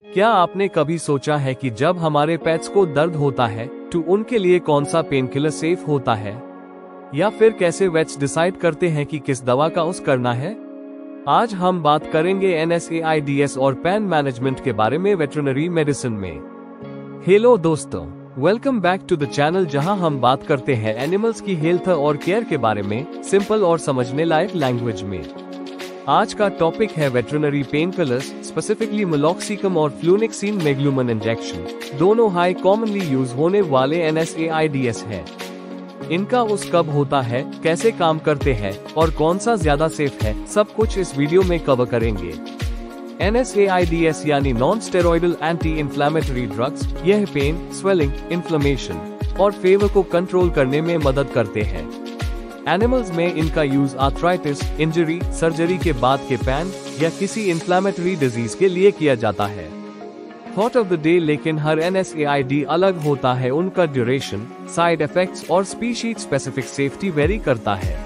क्या आपने कभी सोचा है कि जब हमारे पेट्स को दर्द होता है तो उनके लिए कौन सा पेन किलर सेफ होता है, या फिर कैसे वेट्स डिसाइड करते हैं कि किस दवा का यूज करना है? आज हम बात करेंगे NSAIDs और पेन मैनेजमेंट के बारे में वेटरनरी मेडिसिन में। हेलो दोस्तों, welcome back to the channel जहां हम बात करते हैं एनिमल्स की हेल्थ और केयर के बारे में सिंपल और समझने लायक लैंग्वेज में। आज का टॉपिक है वेटरनरी पेन किलर्स, स्पेसिफिकली मेलॉक्सिकम और फ्लूनिक्सीन मेग्लुमन इंजेक्शन। दोनों हाई कॉमनली यूज होने वाले NSAIDs हैं। इनका यूज कब होता है, कैसे काम करते हैं और कौन सा ज्यादा सेफ है, सब कुछ इस वीडियो में कवर करेंगे। NSAIDs यानी non steroidal anti inflammatory drugs, यह पेन, स्वेलिंग, इन्फ्लेमेशन और फीवर को कंट्रोल करने में मदद करते हैं। एनिमल्स में इनका यूज आर्थराइटिस, इंजरी, सर्जरी के बाद के पेन या किसी इन्फ्लेमेटरी डिजीज के लिए किया जाता है। थॉट ऑफ द डे, लेकिन हर NSAID अलग होता है। उनका ड्यूरेशन, साइड इफेक्ट्स और स्पीशीज स्पेसिफिक सेफ्टी वेरी करता है।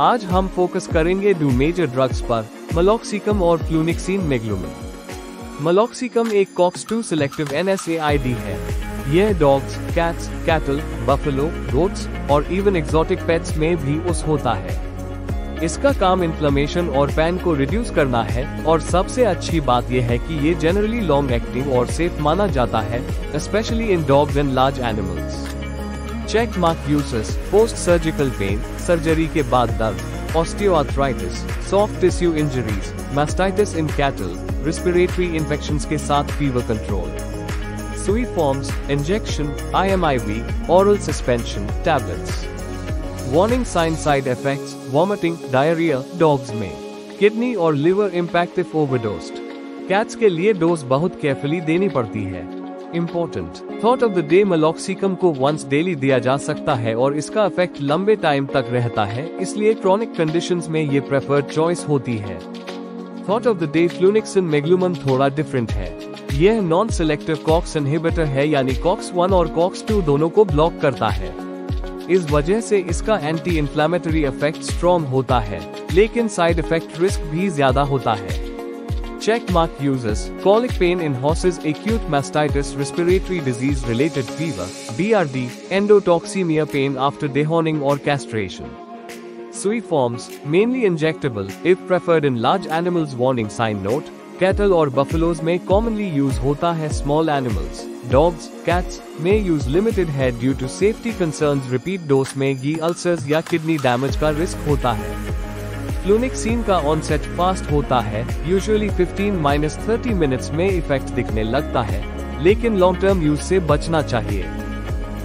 आज हम फोकस करेंगे दो मेजर ड्रग्स पर, मेलॉक्सिकम और फ्लूनिक्सीन मेग्लुमन। मेलॉक्सिकम एक COX-2 सिलेक्टिव NSAID है। यह dogs, cats, cattle, buffalo, goats और इवन एक्सोटिक पेट्स में भी यूज होता है। इसका काम इन्फ्लेमेशन और पेन को रिड्यूस करना है, और सबसे अच्छी बात यह है कि ये जनरली लॉन्ग एक्टिंग और सेफ माना जाता है, specially in dogs and large animals. Check mark uses: post surgical pain, surgery के बाद दर्द, osteoarthritis, soft tissue injuries, mastitis in cattle, respiratory infections के साथ फीवर कंट्रोल, सुई forms, injection, IMIV, oral suspension, tablets. Warning sign: side effects, vomiting, diarrhea, dogs में kidney और liver impact if overdosed. Cats के लिए डोज बहुत carefully देनी पड़ती है। Important thought of the day: meloxicam को वंस डेली दिया जा सकता है और इसका इफेक्ट लंबे टाइम तक रहता है, इसलिए क्रॉनिक कंडीशंस में ये प्रेफर्ड चॉइस होती है। थॉट ऑफ द डे: फ्लूनिक्सीन मेग्लुमन थोड़ा डिफरेंट है। यह नॉन सिलेक्टिव COX इनहिबिटर है, यानी COX-1 और COX-2 दोनों को ब्लॉक करता है। इस वजह से इसका एंटी इंफ्लेमेटरी इफेक्ट स्ट्रॉन्ग होता है, लेकिन साइड इफेक्ट रिस्क भी ज्यादा होता है। Check mark uses: colic pain in horses, acute mastitis, respiratory disease related fever, BRD, endotoxemia, pain after dehorning और castration. Sui forms, mainly injectable, if preferred in large animals. Warning sign note: cattle और buffaloes में commonly use होता है। Small animals, dogs, cats में use limited है due to safety concerns. Repeat dose में GI ulcers या kidney damage का risk होता है। फ्लूनिक्सीन का ऑनसेट फास्ट होता है, यूजुअली 15-30 मिनट्स में इफेक्ट दिखने लगता है, लेकिन लॉन्ग टर्म यूज से बचना चाहिए।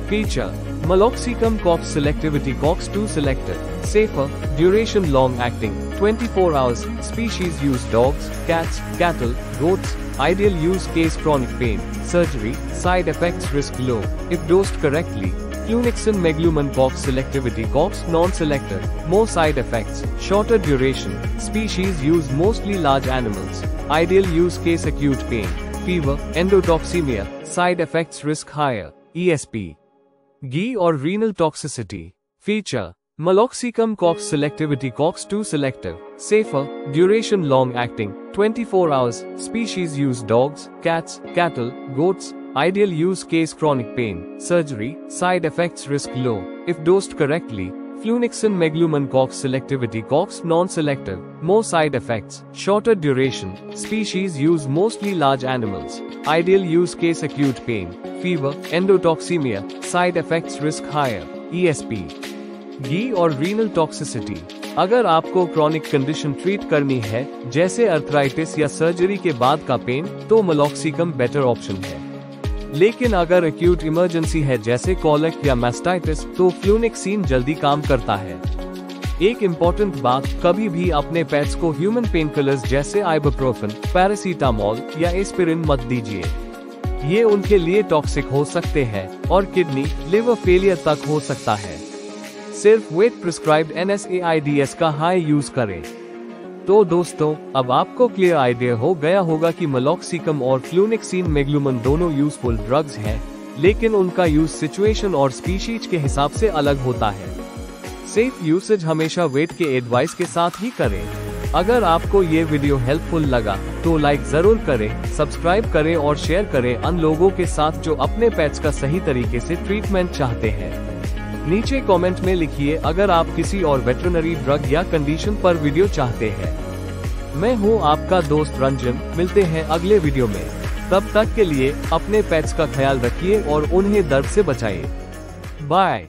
Feature: meloxicam COX selectivity, COX-2 selective, safer, duration long acting, 24 hours, species use dogs, cats, cattle, goats, ideal use case chronic pain, surgery, side effects risk low, if dosed correctly. Flunixin meglumon COX selectivity, COX non-selective, more side effects, shorter duration, species use mostly large animals, ideal use case acute pain, fever, endotoxemia, side effects risk higher, ESP. GI और renal toxicity. Feature: meloxicam COX selectivity, COX-2 selective, safer, duration long acting, 24 hours, species use dogs, cats, cattle, goats, ideal use case chronic pain, surgery, side effects risk low, if dosed correctly. Flunixin meglumon COX selectivity, COX non-selective, more side effects, shorter duration, species use mostly large animals, ideal use case acute pain, fever, endotoxemia, side effects risk higher, ESP. GI और renal toxicity. अगर आपको chronic condition treat करनी है, जैसे arthritis या surgery के बाद का पेन, तो मेलॉक्सिकम बेटर ऑप्शन है। लेकिन अगर एक्यूट इमरजेंसी है, जैसे कॉलिक या मास्टाइटिस, तो फ्लूनिक्सीन जल्दी काम करता है। एक इम्पोर्टेंट बात: कभी भी अपने पेट्स को ह्यूमन पेन किलर्स जैसे आइबुप्रोफेन, पैरासीटामोल या एस्पिरिन मत दीजिए। ये उनके लिए टॉक्सिक हो सकते हैं और किडनी, लिवर फेलियर तक हो सकता है। सिर्फ वेट प्रिस्क्राइब्ड NSAIDs का हाई यूज करें। तो दोस्तों, अब आपको क्लियर आइडिया हो गया होगा कि मेलॉक्सिकम और फ्लूनिक्सीन मेग्लुमन दोनों यूजफुल ड्रग्स हैं, लेकिन उनका यूज सिचुएशन और स्पीशीज के हिसाब से अलग होता है। सेफ यूसेज हमेशा वेट के एडवाइस के साथ ही करें। अगर आपको ये वीडियो हेल्पफुल लगा तो लाइक जरूर करें, सब्सक्राइब करें और शेयर करें अन्य लोगों के साथ जो अपने पेट्स का सही तरीके से ट्रीटमेंट चाहते हैं। नीचे कमेंट में लिखिए अगर आप किसी और वेटरनरी ड्रग या कंडीशन पर वीडियो चाहते हैं। मैं हूं आपका दोस्त रंजन, मिलते हैं अगले वीडियो में। तब तक के लिए अपने पेट्स का ख्याल रखिए और उन्हें दर्द से बचाइए। बाय।